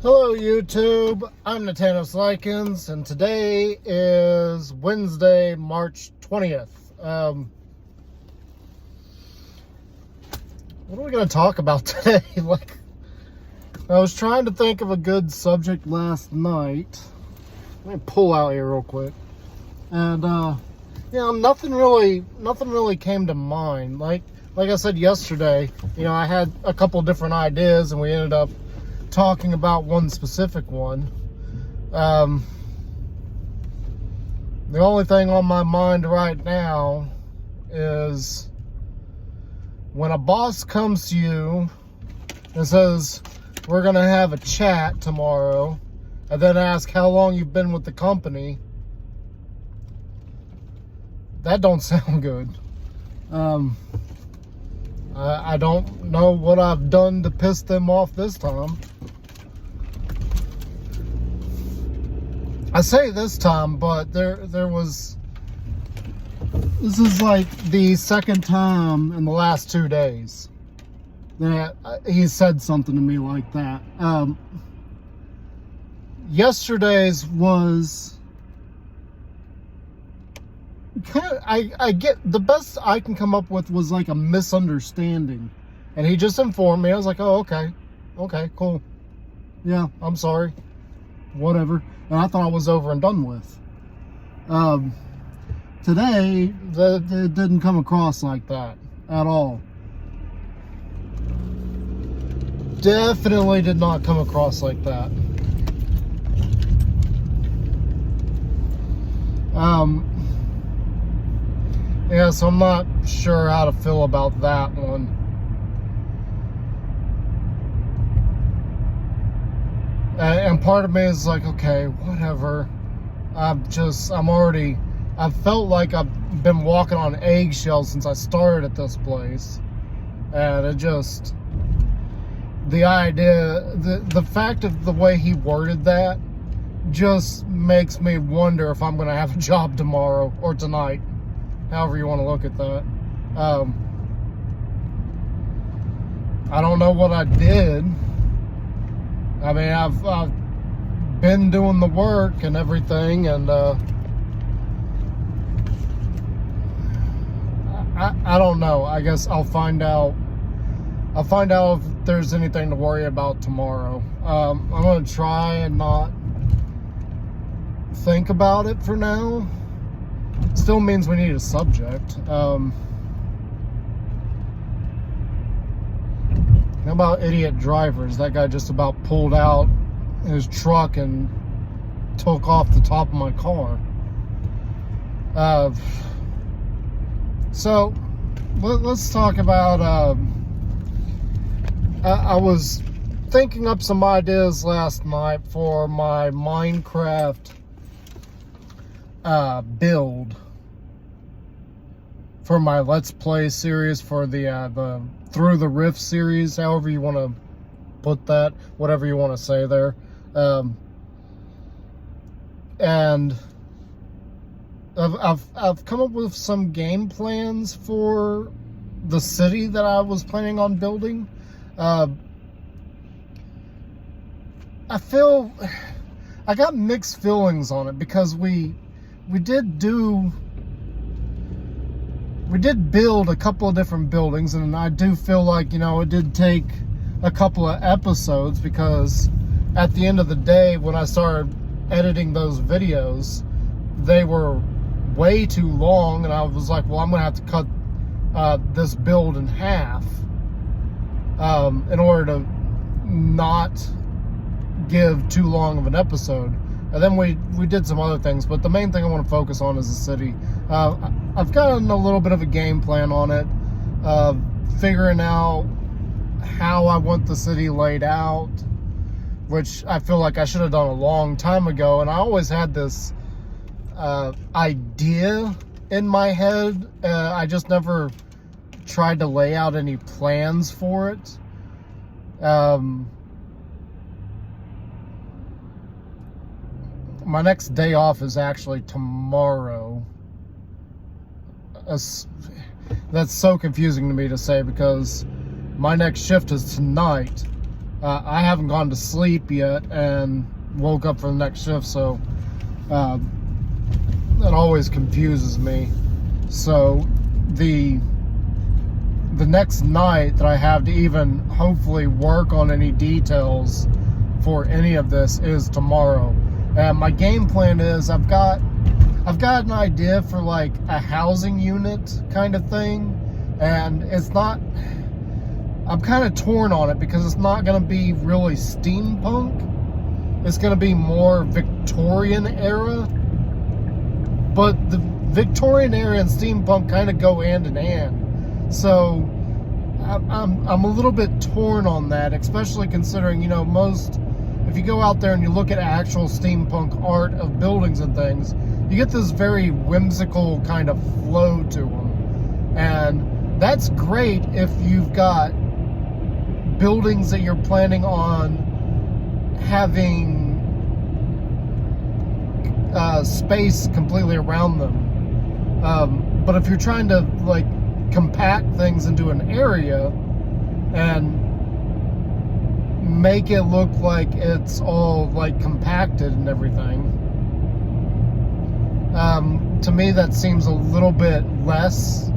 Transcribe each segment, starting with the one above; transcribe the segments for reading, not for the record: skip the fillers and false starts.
Hello YouTube, I'm Natanis Talks, and today is Wednesday, March 20th. What are we going to talk about today? I was trying to think of a good subject last night. Let me pull out here real quick. And, nothing really came to mind. Like I said yesterday, I had a couple different ideas and we ended up talking about one specific one. The only thing on my mind right now is when a boss comes to you and says, we're going to have a chat tomorrow, and then ask how long you've been with the company. That don't sound good. I don't know what I've done to piss them off this time. I say this time, but this is like the second time in the last 2 days that he said something to me like that. Yesterday's was I get the best I can come up with was like a misunderstanding, and he just informed me. I was like, oh, okay, cool, yeah, I'm sorry, whatever. And I thought I was over and done with. Today it didn't come across like that at all. Definitely did not come across like that. Yeah, so I'm not sure how to feel about that one. And part of me is like, okay, whatever. I felt like I've been walking on eggshells since I started at this place. And it just, the fact of the way he worded that just makes me wonder if I'm going to have a job tomorrow or tonight. However you want to look at that. I don't know what I did. I mean, I've been doing the work and everything, and I don't know. I guess I'll find out. I'll find out if there's anything to worry about tomorrow. I'm gonna try and not think about it for now. Still means we need a subject. How about idiot drivers? That guy just about pulled out his truck and took off the top of my car. So let's talk about, I was thinking up some ideas last night for my Minecraft build for my Let's Play series, for the Through the Rift series, however you want to put that, whatever you want to say there. And I've come up with some game plans for the city that I was planning on building. I feel I got mixed feelings on it because we did build a couple of different buildings, and I do feel like, it did take a couple of episodes, because at the end of the day, when I started editing those videos, they were way too long, and I was like, well, I'm gonna have to cut this build in half in order to not give too long of an episode. And then we did some other things, but the main thing I want to focus on is the city. I've gotten a little bit of a game plan on it, figuring out how I want the city laid out, which I feel like I should have done a long time ago. And I always had this idea in my head. I just never tried to lay out any plans for it. My next day off is actually tomorrow. That's so confusing to me to say, because my next shift is tonight, I haven't gone to sleep yet and woke up for the next shift, so that always confuses me. So the next night that I have to even hopefully work on any details for any of this is tomorrow. And my game plan is I've got an idea for like a housing unit kind of thing, and it's not, I'm kind of torn on it because it's not going to be really steampunk. It's going to be more Victorian era, but the Victorian era and steampunk kind of go hand in hand. So I'm a little bit torn on that, especially considering, if you go out there and you look at actual steampunk art of buildings and things, you get this very whimsical kind of flow to them. And that's great if you've got buildings that you're planning on having space completely around them. But if you're trying to like compact things into an area and make it look like it's all like compacted and everything, to me that seems a little bit less,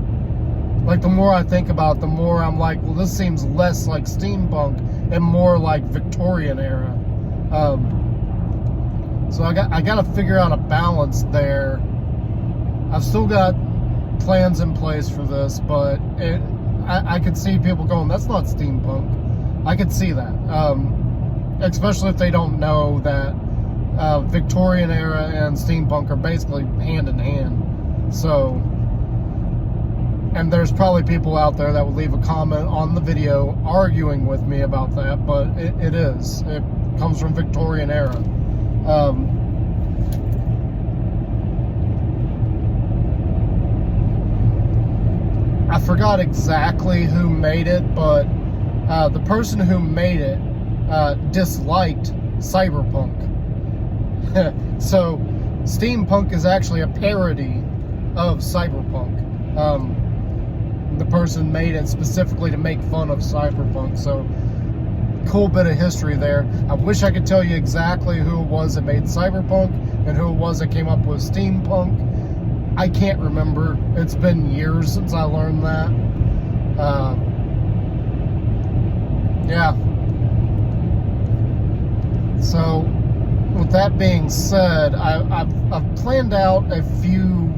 like, the more I think about it, the more I'm like, well, this seems less like steampunk and more like Victorian era. So I got to figure out a balance there. I've still got plans in place for this, but I could see people going, that's not steampunk. I could see that, especially if they don't know that Victorian era and steampunk are basically hand in hand. So, and there's probably people out there that will leave a comment on the video arguing with me about that, but it comes from Victorian era. I forgot exactly who made it, but the person who made it disliked cyberpunk. So steampunk is actually a parody of cyberpunk. The person made it specifically to make fun of cyberpunk. So cool bit of history there. I wish I could tell you exactly who it was that made cyberpunk and who it was that came up with steampunk. I can't remember. It's been years since I learned that. Yeah. So, with that being said, I've planned out a few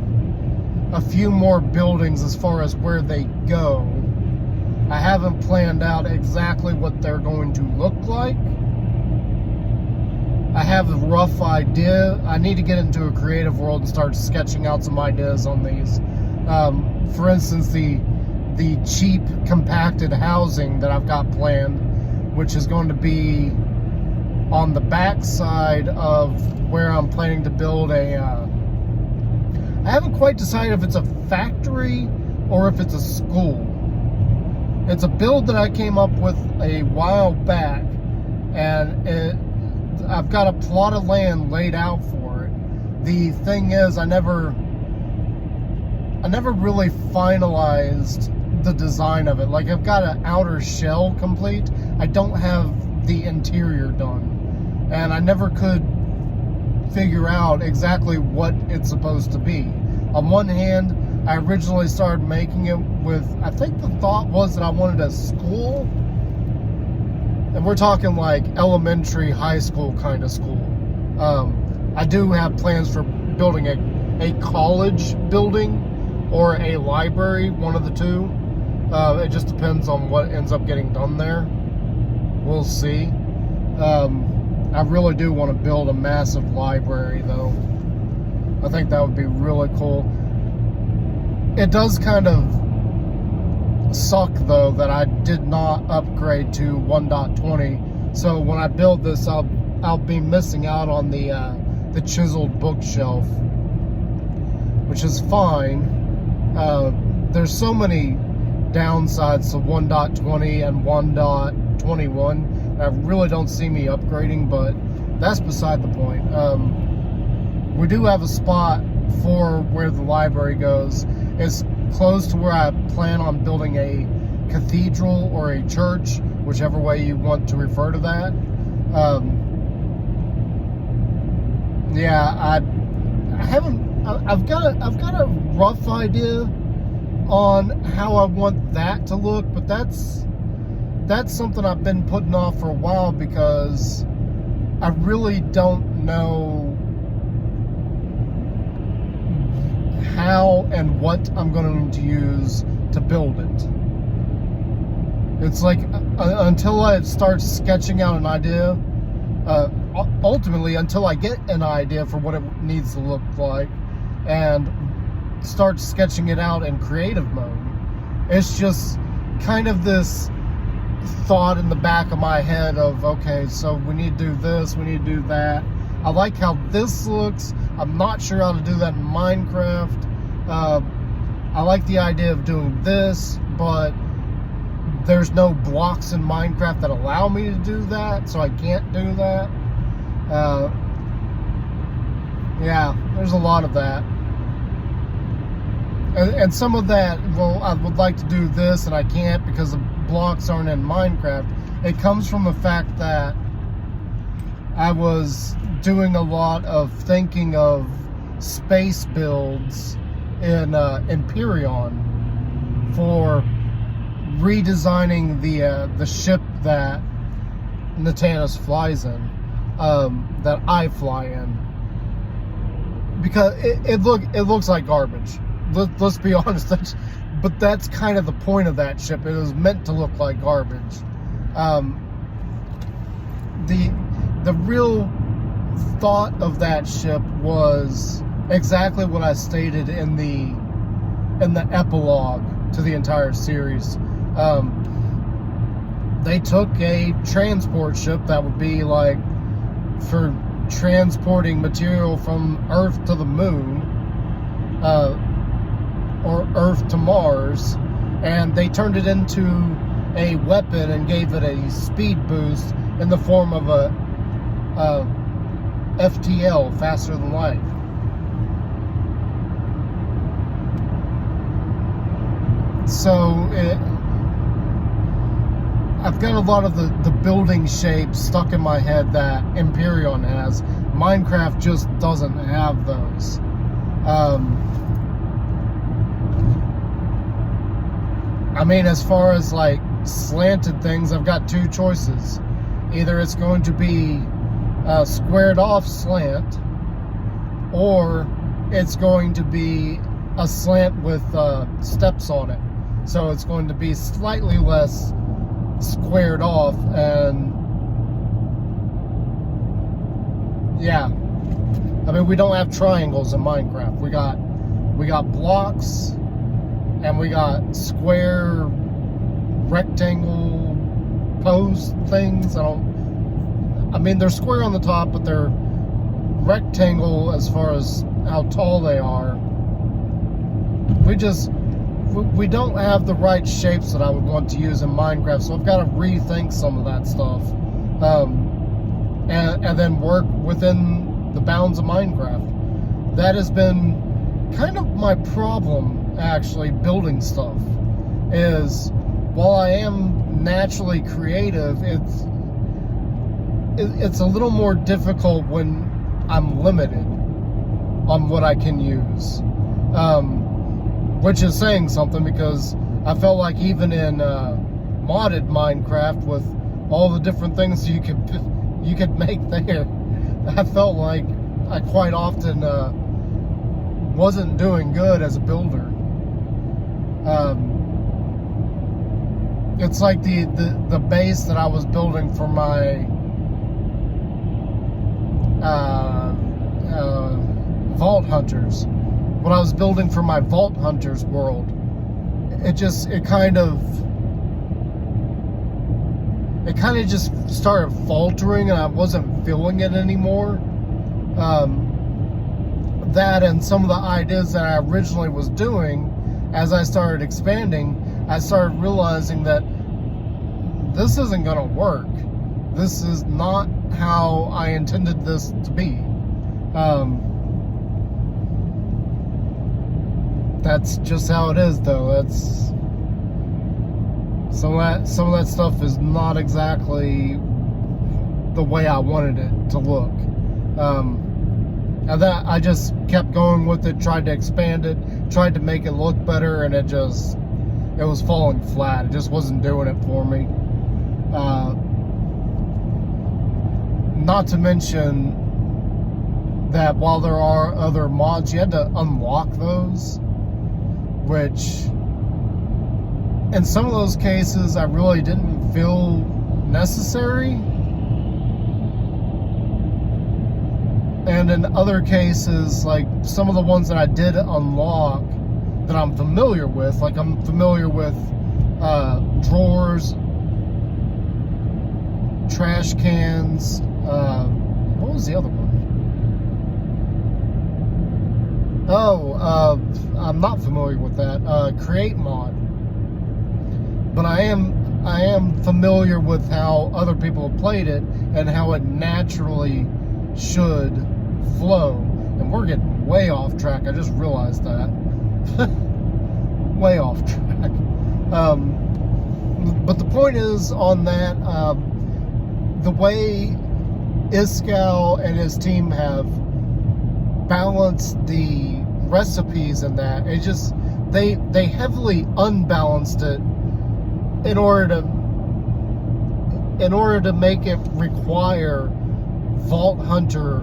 more buildings as far as where they go. I haven't planned out exactly what they're going to look like. I have a rough idea. I need to get into a creative world and start sketching out some ideas on these. For instance, the cheap compacted housing that I've got planned, which is going to be on the back side of where I'm planning to build I haven't quite decided if it's a factory or if it's a school. It's a build that I came up with a while back, and I've got a plot of land laid out for it. The thing is, I never really finalized the design of it. Like, I've got an outer shell complete. I don't have the interior done. And I never could figure out exactly what it's supposed to be. On one hand, I originally started making it with, I think the thought was that I wanted a school. And we're talking like elementary, high school kind of school. I do have plans for building a college building or a library, one of the two. It just depends on what ends up getting done there. We'll see. I really do want to build a massive library, though. I think that would be really cool. It does kind of suck, though, that I did not upgrade to 1.20. So when I build this, I'll be missing out on the chiseled bookshelf, which is fine. There's so many downsides to 1.20 and 1.21. I really don't see me upgrading, but that's beside the point. We do have a spot for where the library goes. It's close to where I plan on building a cathedral or a church whichever way you want to refer to that. I've got a rough idea on how I want that to look, but that's something I've been putting off for a while because I really don't know how and what I'm going to use to build it. It's like until I start sketching out an idea, ultimately until I get an idea for what it needs to look like and start sketching it out in creative mode, it's just kind of this thought in the back of my head of, okay, so we need to do this, we need to do that. I like how this looks. I'm not sure how to do that in Minecraft. I like the idea of doing this, but there's no blocks in Minecraft that allow me to do that, so I can't do that. Yeah, there's a lot of that. And some of that, well, I would like to do this and I can't because the blocks aren't in Minecraft. It comes from the fact that I was doing a lot of thinking of space builds in Empyrean for redesigning the ship that Natanis flies in, that I fly in, because it looks like garbage. Let's be honest, but that's kind of the point of that ship. It was meant to look like garbage. The real thought of that ship was exactly what I stated in the epilogue to the entire series. They took a transport ship that would be like for transporting material from Earth to the moon, or Earth to Mars, and they turned it into a weapon and gave it a speed boost in the form of a FTL, faster than light. So I've got a lot of the building shapes stuck in my head that Empyrean has. Minecraft just doesn't have those. I mean, as far as like slanted things, I've got two choices. Either it's going to be a squared off slant, or it's going to be a slant with steps on it. So it's going to be slightly less squared off, and yeah. I mean, we don't have triangles in Minecraft. We got blocks, and we got square rectangle post things. I mean, they're square on the top, but they're rectangle as far as how tall they are. We don't have the right shapes that I would want to use in Minecraft, so I've got to rethink some of that stuff, and then work within the bounds of Minecraft. That has been kind of my problem, actually, building stuff, is while I am naturally creative, it's a little more difficult when I'm limited on what I can use, which is saying something, because I felt like even in modded Minecraft with all the different things you could make there, I felt like I quite often wasn't doing good as a builder. It's like the base that I was building for my Vault Hunters. What I was building for my Vault Hunters world, it kind of just started faltering, and I wasn't feeling it anymore. That and some of the ideas that I originally was doing, as I started expanding, I started realizing that this isn't going to work. This is not how I intended this to be. That's just how it is, though. some of that stuff is not exactly the way I wanted it to look. And that I just kept going with it, tried to expand it, tried to make it look better, and it was falling flat. It just wasn't doing it for me. Not to mention that while there are other mods, you had to unlock those, which in some of those cases I really didn't feel necessary. And in other cases, like some of the ones that I did unlock that I'm familiar with, like I'm familiar with drawers, trash cans, what was the other one? Oh, I'm not familiar with that. Create mod. But I am familiar with how other people have played it and how it naturally should flow. And we're getting way off track. I just realized that. Way off track. But the point is on that, the way Iskall and his team have balanced the recipes in that, it just, they heavily unbalanced it in order to make it require Vault Hunter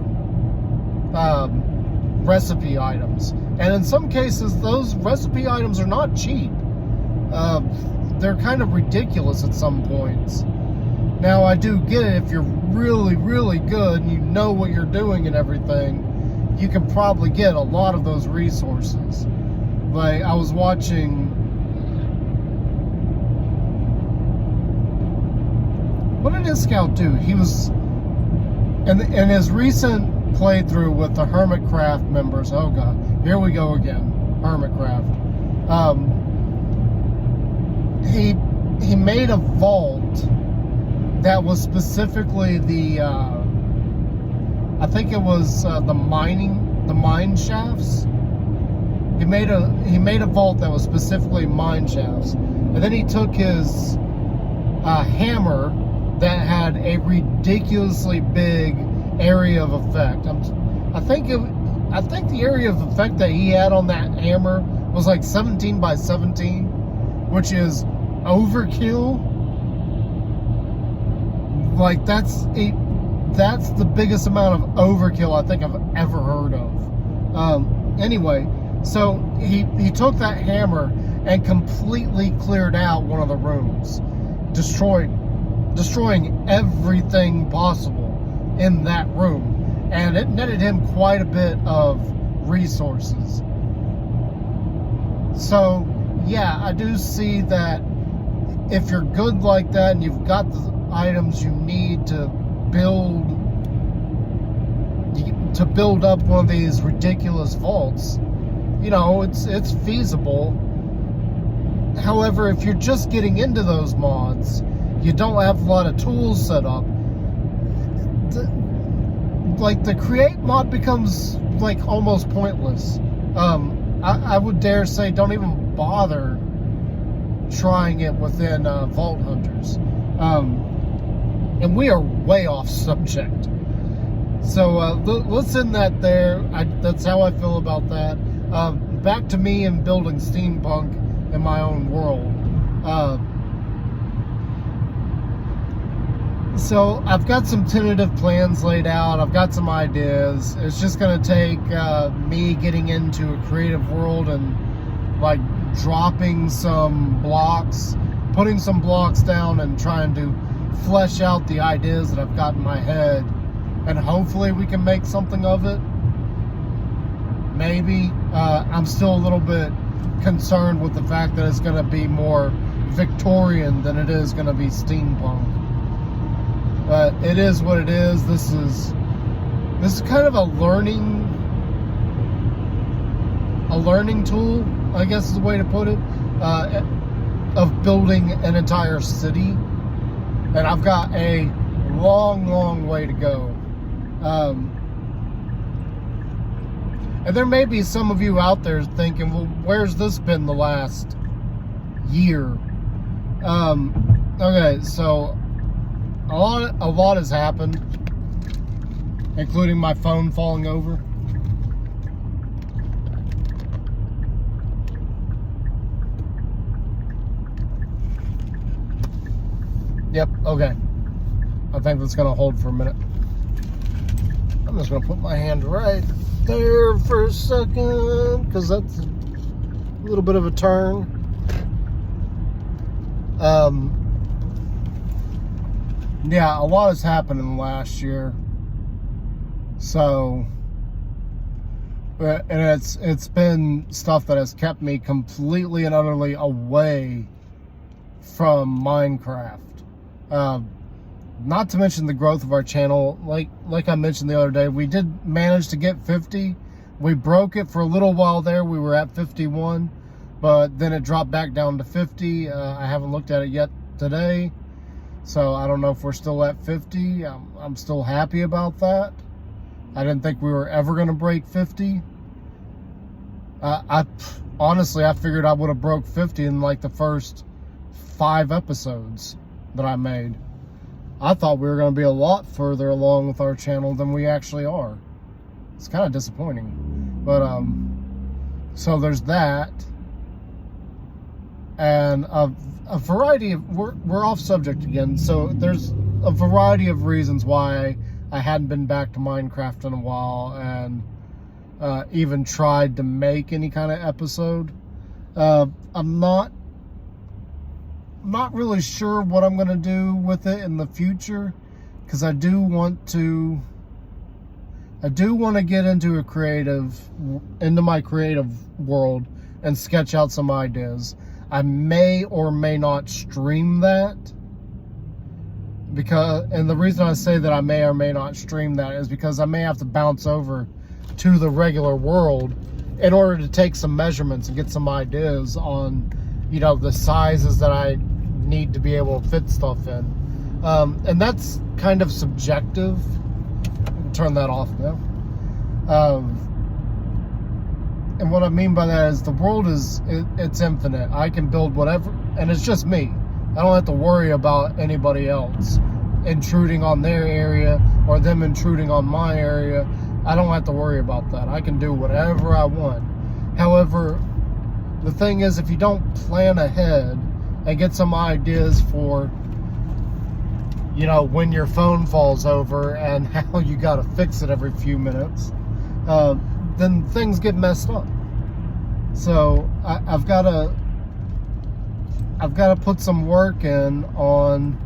recipe items. And in some cases, those recipe items are not cheap. They're kind of ridiculous at some points. Now, I do get it. If you're really, really good and you know what you're doing and everything, you can probably get a lot of those resources. Like, I was watching... What did Iskall do? He was... In his recent playthrough with the Hermitcraft members... Oh, God. Here we go again. Hermitcraft. He made a vault that was specifically the... I think it was the mine shafts. He made a vault that was specifically mine shafts, and then he took his hammer that had a ridiculously big area of effect. I think the area of effect that he had on that hammer was like 17 by 17, which is overkill. Like that's the biggest amount of overkill I think I've ever heard of. Anyway, so he took that hammer and completely cleared out one of the rooms, destroying everything possible in that room, and it netted him quite a bit of resources. So yeah, I do see that if you're good like that and you've got the items you need to build up one of these ridiculous vaults, you know, it's feasible. However, if you're just getting into those mods, you don't have a lot of tools set up, like the create mod becomes like almost pointless. I would dare say don't even bother trying it within Vault Hunters. And we are way off subject. So let's end that there. That's how I feel about that. Back to me and building steampunk in my own world. So I've got some tentative plans laid out. I've got some ideas. It's just going to take me getting into a creative world and like dropping some blocks, putting some blocks down and trying to flesh out the ideas that I've got in my head, and hopefully we can make something of it. Maybe. I'm still a little bit concerned with the fact that it's going to be more Victorian than it is going to be steampunk. But it is what it is. This is kind of a learning tool, I guess is the way to put it, of building an entire city. And I've got a long way to go. And there may be some of you out there thinking, well, where's this been the last year? Okay, so a lot has happened, including my phone falling over. Yep, okay. I think that's gonna hold for a minute. I'm just gonna put my hand right there for a second, because that's a little bit of a turn. Yeah, a lot has happened in the last year. So, and it's been stuff that has kept me completely and utterly away from Minecraft. Not to mention the growth of our channel. Like I mentioned the other day, we did manage to get 50. We broke it for a little while there. We were at 51, but then it dropped back down to 50. I haven't looked at it yet today, so I don't know if we're still at 50. I'm still happy about that. I didn't think we were ever going to break 50. Honestly, I figured I would have broke 50 in like the first 5 episodes that I made. I thought we were going to be a lot further along with our channel than we actually are. It's kind of disappointing. But, so there's that. And a variety of, we're off subject again. So there's a variety of reasons why I hadn't been back to Minecraft in a while and even tried to make any kind of episode. I'm not really sure what I'm going to do with it in the future, because I do want to get into my creative world and sketch out some ideas. I may or may not stream that, and the reason I say that I may or may not stream that is because I may have to bounce over to the regular world in order to take some measurements and get some ideas on, the sizes that I need to be able to fit stuff in. And that's kind of subjective. Turn that off now. And what I mean by that is the world it's infinite. I can build whatever, and it's just me. I don't have to worry about anybody else intruding on their area or them intruding on my area. I don't have to worry about that. I can do whatever I want. However, the thing is, if you don't plan ahead and get some ideas for, when your phone falls over and how you got to fix it every few minutes, then things get messed up. So I've got to put some work in on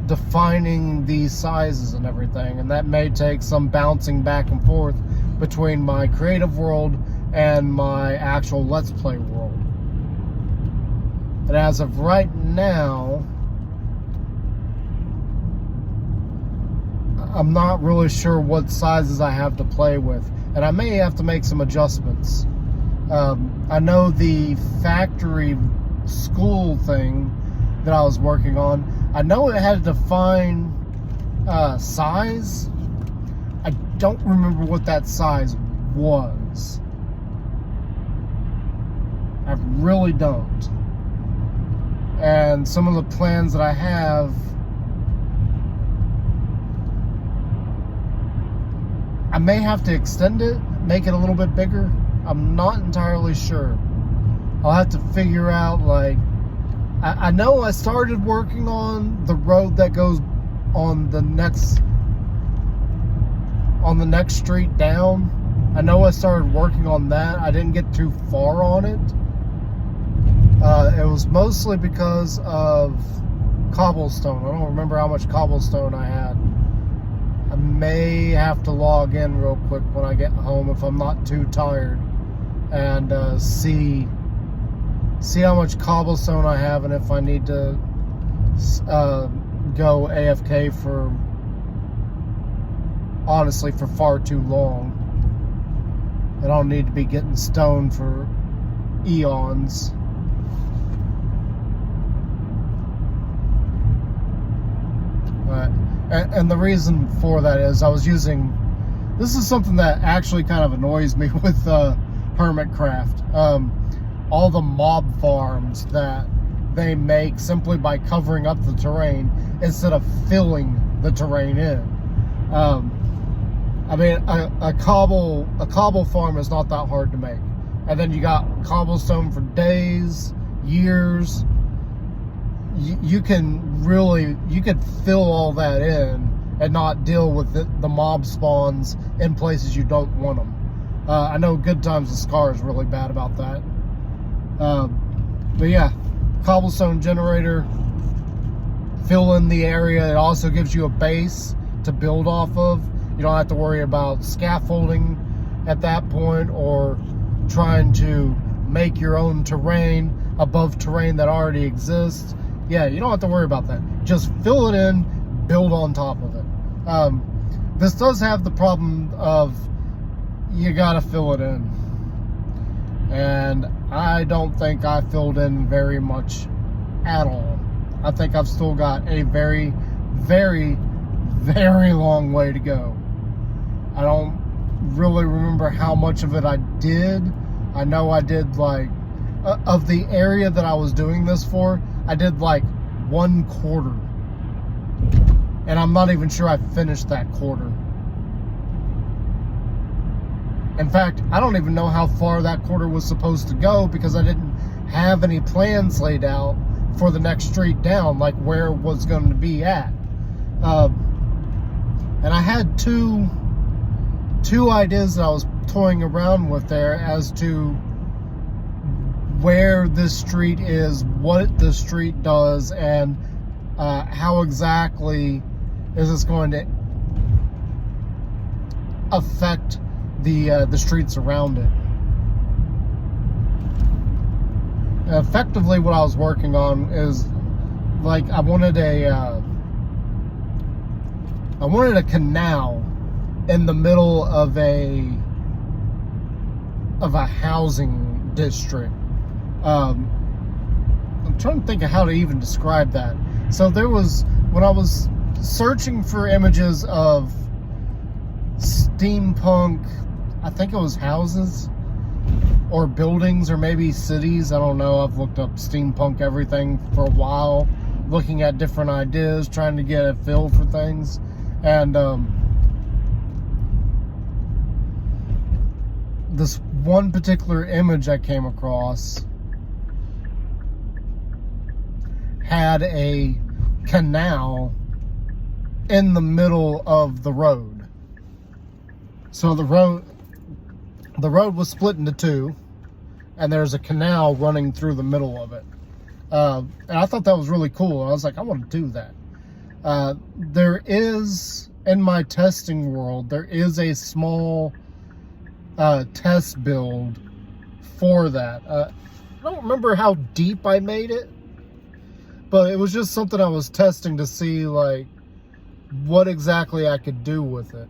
defining these sizes and everything, and that may take some bouncing back and forth between my creative world and my actual Let's Play world. And as of right now, I'm not really sure what sizes I have to play with, and I may have to make some adjustments. I know the factory school thing that I was working on, I know it had to define size. I don't remember what that size was. I really don't. And some of the plans that I have, I may have to extend it, make it a little bit bigger. I'm not entirely sure. I'll have to figure out, I know I started working on the road that goes on the next street down. I know I started working on that. I didn't get too far on it. It was mostly because of cobblestone. I don't remember how much cobblestone I had. I may have to log in real quick when I get home if I'm not too tired, and see how much cobblestone I have, and if I need to go AFK for far too long. I don't need to be getting stoned for eons. And the reason for that is this is something that actually kind of annoys me with Hermitcraft. All the mob farms that they make simply by covering up the terrain instead of filling the terrain in. I mean, a cobble farm is not that hard to make. And then you got cobblestone for days, years. You could fill all that in and not deal with the mob spawns in places you don't want them. I know Good Times with Scar is really bad about that. But yeah, cobblestone generator, fill in the area. It also gives you a base to build off of. You don't have to worry about scaffolding at that point or trying to make your own terrain above terrain that already exists. Yeah, you don't have to worry about that. Just fill it in, build on top of it. This does have the problem of you gotta fill it in. And I don't think I filled in very much at all. I think I've still got a very, very, very long way to go. I don't really remember how much of it I did. I know I did like, of the area that I was doing this for, I did like 1/4. And I'm not even sure I finished that quarter. In fact, I don't even know how far that quarter was supposed to go because I didn't have any plans laid out for the next street down, like where it was going to be at. And I had two ideas that I was toying around with there as to where this street is, what the street does, and how exactly is this going to affect the streets around it. Effectively, what I was working on is like I wanted a canal in the middle of a housing district. I'm trying to think of how to even describe that. So there was, when I was searching for images of steampunk, I think it was houses or buildings or maybe cities. I don't know. I've looked up steampunk everything for a while, looking at different ideas, trying to get a feel for things. And this one particular image I came across had a canal in the middle of the road. So the road was split into two, and there's a canal running through the middle of it. And I thought that was really cool. I was like, I want to do that. There is, in my testing world, there is a small test build for that. I don't remember how deep I made it, but it was just something I was testing to see like what exactly I could do with it.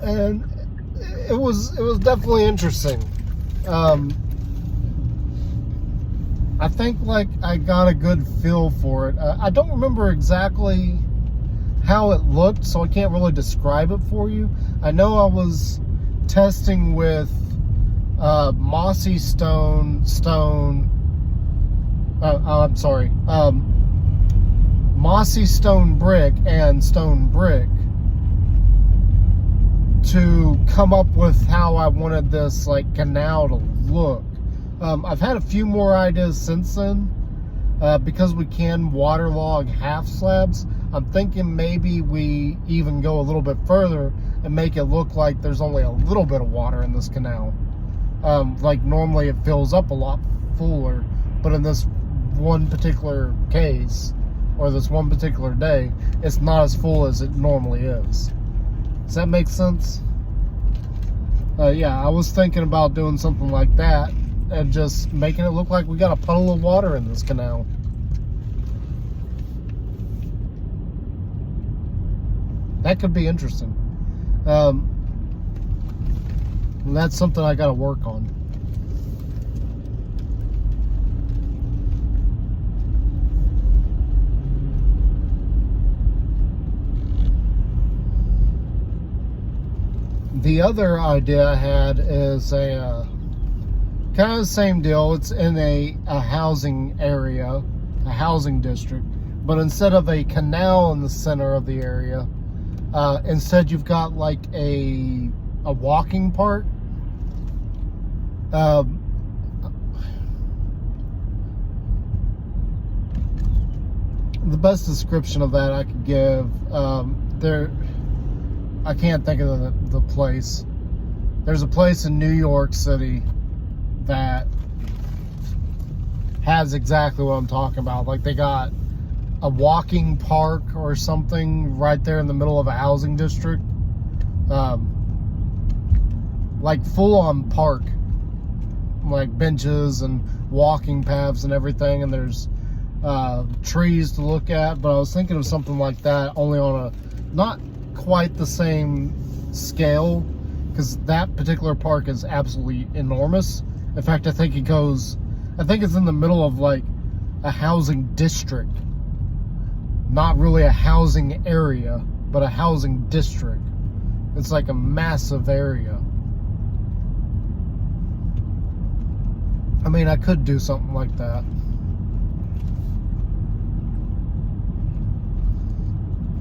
And it was definitely interesting. I think like I got a good feel for it. I don't remember exactly how it looked, so I can't really describe it for you. I know I was testing with mossy stone, mossy stone brick and stone brick to come up with how I wanted this like canal to look. I've had a few more ideas since then. Because we can waterlog half slabs, I'm thinking maybe we even go a little bit further and make it look like there's only a little bit of water in this canal. Like normally it fills up a lot fuller, but in this one particular case, or this one particular day, it's not as full as it normally is. Does that make sense? Yeah, I was thinking about doing something like that and just making it look like we got a puddle of water in this canal. That could be interesting. That's something I got to work on. the other idea I had is a kind of the same deal. It's in a housing area, a housing district, but instead of a canal in the center of the area, instead you've got like a walking park. The best description of that I could give, I can't think of the place. There's a place in New York City that has exactly what I'm talking about. Like, they got a walking park or something right there in the middle of a housing district. Like full-on park. Like benches and walking paths and everything, and there's trees to look at. But I was thinking of something like that, only on a not quite the same scale, because that particular park is absolutely enormous. In fact, I think it's in the middle of like a housing district. Not really a housing area, but a housing district. It's like a massive area. I mean, I could do something like that.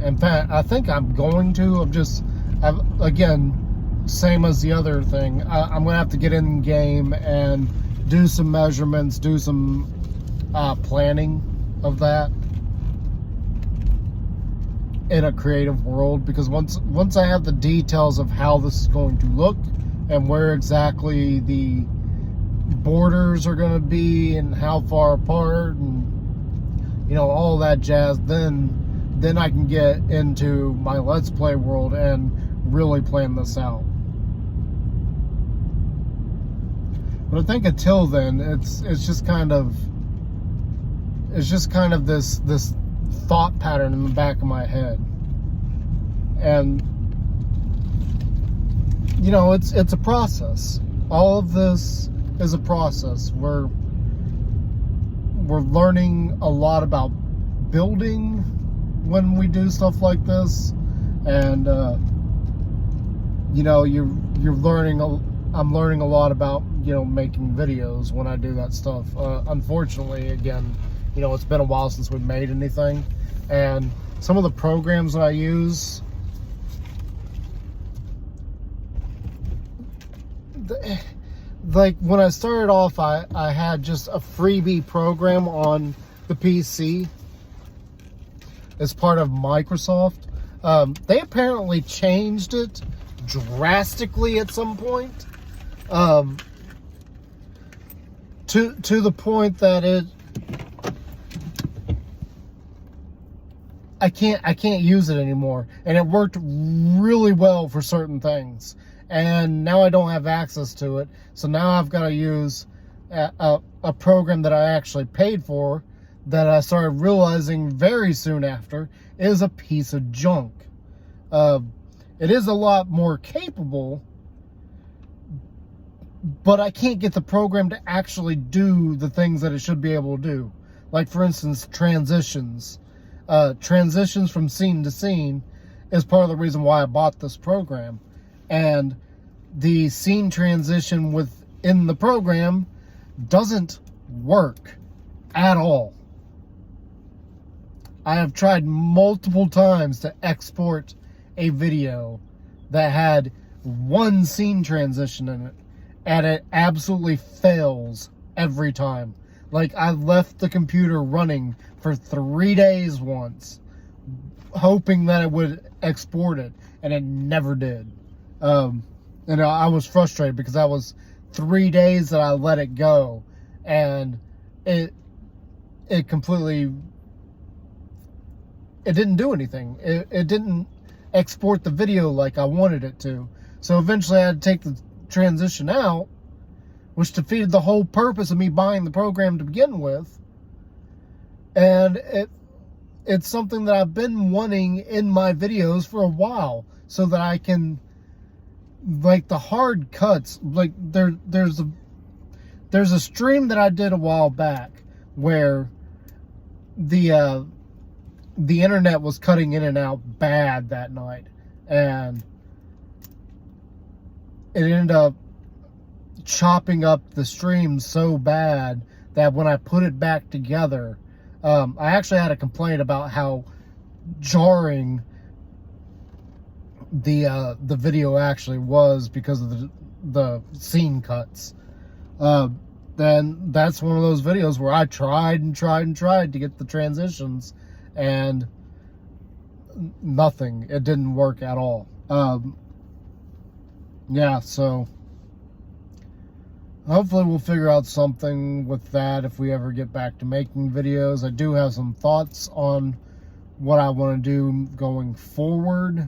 In fact, I think I'm going to. Again, same as the other thing. I'm going to have to get in game and do some measurements, do some planning of that in a creative world. Because once I have the details of how this is going to look and where exactly the borders are going to be and how far apart and, you know, all that jazz, then I can get into my Let's Play world and really plan this out. But I think until then, it's just kind of this thought pattern in the back of my head. And, you know, it's a process. All of this is a process. We're learning a lot about building when we do stuff like this, and you know, I'm learning a lot about, you know, making videos when I do that stuff. Unfortunately, again, you know, it's been a while since we made anything, and some of the programs that I use, like when I started off, I had just a freebie program on the PC as part of Microsoft. They apparently changed it drastically at some point, to the point that I can't use it anymore, and it worked really well for certain things, and now I don't have access to it. So now I've got to use a program that I actually paid for, that I started realizing very soon after is a piece of junk. It is a lot more capable, but I can't get the program to actually do the things that it should be able to do. Like, for instance, transitions. Transitions from scene to scene is part of the reason why I bought this program. And the scene transition within the program doesn't work at all. I have tried multiple times to export a video that had one scene transition in it, and it absolutely fails every time. Like, I left the computer running for 3 days once, hoping that it would export it, and it never did. And I was frustrated because that was 3 days that I let it go, and it completely, it didn't do anything. It didn't export the video like I wanted it to. So eventually I had to take the transition out, which defeated the whole purpose of me buying the program to begin with. And it's something that I've been wanting in my videos for a while, so that I can, like, the hard cuts, like there's a stream that I did a while back where the internet was cutting in and out bad that night, and it ended up chopping up the stream so bad that when I put it back together, I actually had a complaint about how jarring the video actually was because of the scene cuts. Then that's one of those videos where I tried to get the transitions, and nothing. It didn't work at all. Yeah, so hopefully we'll figure out something with that if we ever get back to making videos. I do have some thoughts on what I want to do going forward.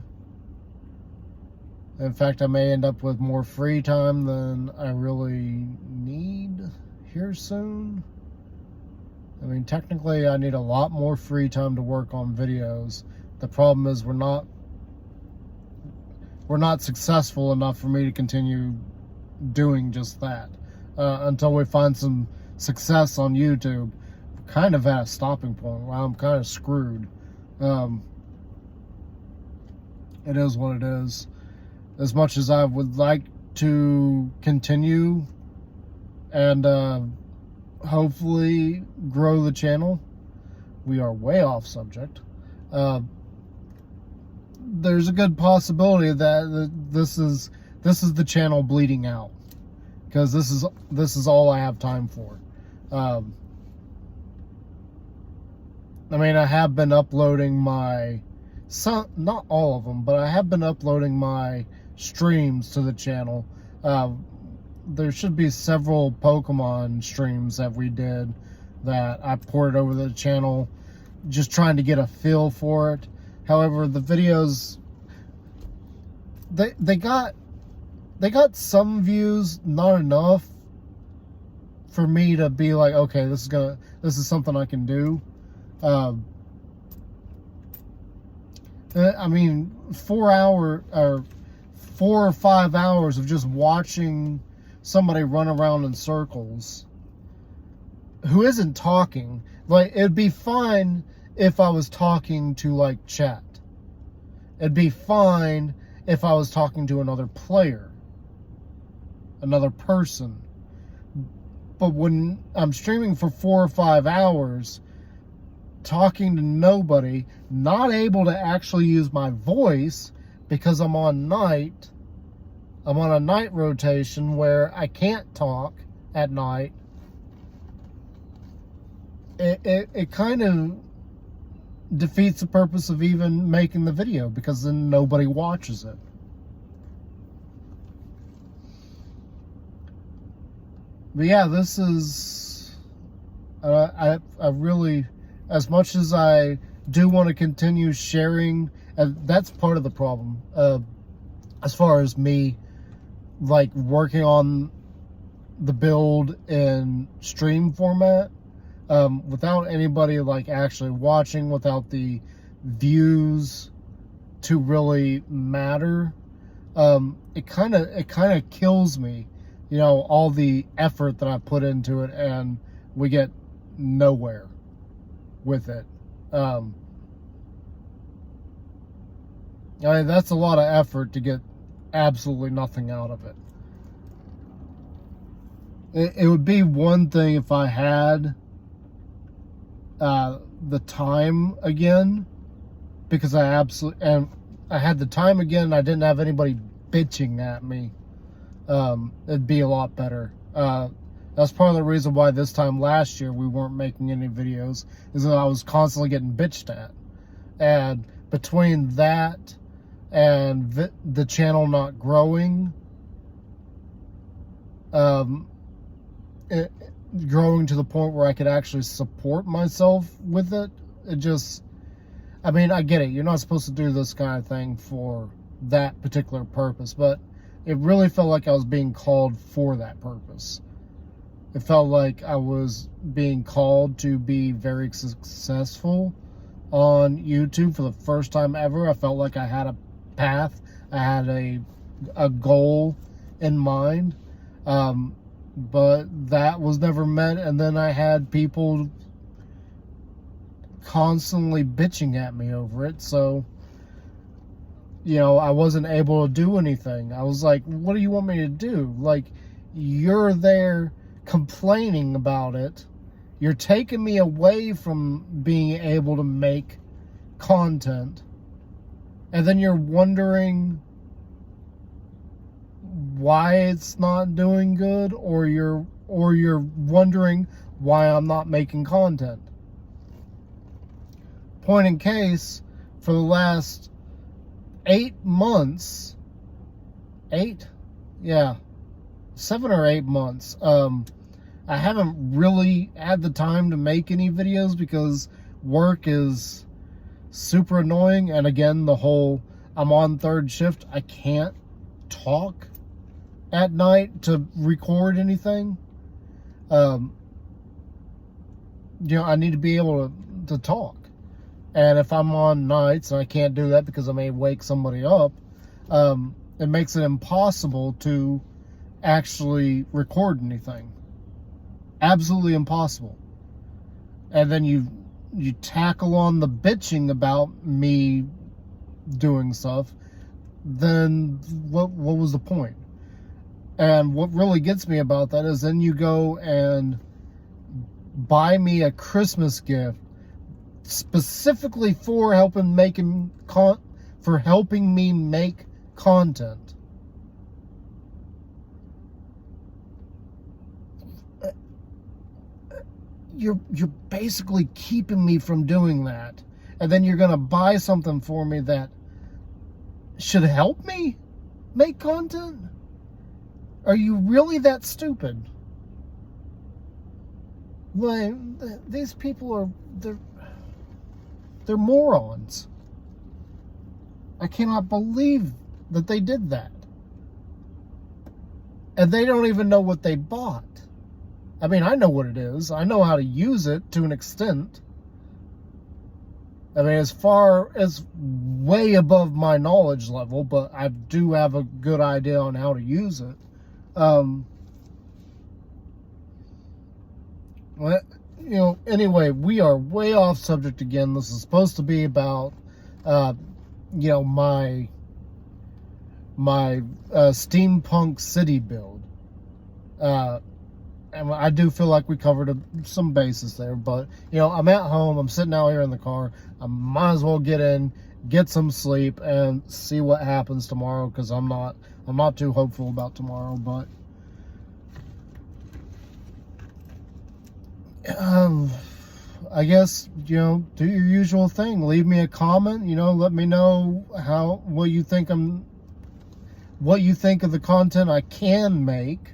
In fact, I may end up with more free time than I really need here soon. I mean, technically I need a lot more free time to work on videos. The problem is we're not successful enough for me to continue doing just that. Until we find some success on YouTube, we're kind of at a stopping point where I'm kind of screwed. It is what it is. As much as I would like to continue and hopefully grow the channel, we are way off subject. There's a good possibility that this is the channel bleeding out, because this is all I have time for. I mean, I have been uploading not all of them, but I have been uploading my streams to the channel. There should be several Pokemon streams that we did that I ported over to the channel, just trying to get a feel for it. However, the videos, they got some views, not enough for me to be like, okay, this is something I can do. I mean, 4 or 5 hours of just watching somebody run around in circles who isn't talking. Like, it'd be fine if I was talking to, like, chat. It'd be fine if I was talking to another player, another person. But when I'm streaming for 4 or 5 hours, talking to nobody, not able to actually use my voice because I'm on a night rotation where I can't talk at night, it kind of defeats the purpose of even making the video, because then nobody watches it. But yeah, this is I really, as much as I do want to continue sharing, that's part of the problem, as far as me like working on the build in stream format, without anybody like actually watching, without the views to really matter. It kind of kills me, you know, all the effort that I put into it, and we get nowhere with it. I mean, that's a lot of effort to get absolutely nothing out of it. It would be one thing if I had the time again, because I had the time again and I didn't have anybody bitching at me. It'd be a lot better. That's part of the reason why this time last year we weren't making any videos, is that I was constantly getting bitched at. And between that and the channel not growing, growing to the point where I could actually support myself with it, I mean, I get it. You're not supposed to do this kind of thing for that particular purpose, but it really felt like I was being called for that purpose. It felt like I was being called to be very successful on YouTube for the first time ever. I felt like I had a path. I had a goal in mind. But that was never met. And then I had people constantly bitching at me over it. So, I wasn't able to do anything. I was like, what do you want me to do? Like, you're there complaining about it. You're taking me away from being able to make content. And then you're wondering why it's not doing good, or you're wondering why I'm not making content. Point in case, for the last 8 months, 7 or 8 months, I haven't really had the time to make any videos because work is super annoying. And again, the whole, I'm on third shift, I can't talk at night to record anything. I need to be able to talk. And if I'm on nights and I can't do that because I may wake somebody up, it makes it impossible to actually record anything. Absolutely impossible. And then you tackle on the bitching about me doing stuff, then what was the point? And what really gets me about that is then you go and buy me a Christmas gift specifically for helping me make content. You're basically keeping me from doing that. And then you're going to buy something for me that should help me make content? Are you really that stupid? Like, these people are, they're morons. I cannot believe that they did that. And they don't even know what they bought. I mean, I know what it is. I know how to use it to an extent. I mean, as way above my knowledge level, but I do have a good idea on how to use it. Anyway, we are way off subject again. This is supposed to be about, my Steampunk City build. And I do feel like we covered some bases there, but, I'm at home, I'm sitting out here in the car, I might as well get some sleep and see what happens tomorrow, because I'm not too hopeful about tomorrow, but, I guess, do your usual thing, leave me a comment, let me know what you think of the content I can make.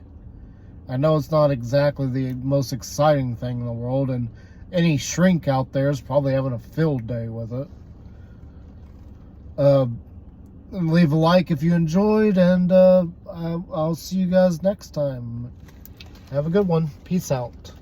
I know it's not exactly the most exciting thing in the world, and any shrink out there is probably having a field day with it. Leave a like if you enjoyed, and I'll see you guys next time. Have a good one. Peace out.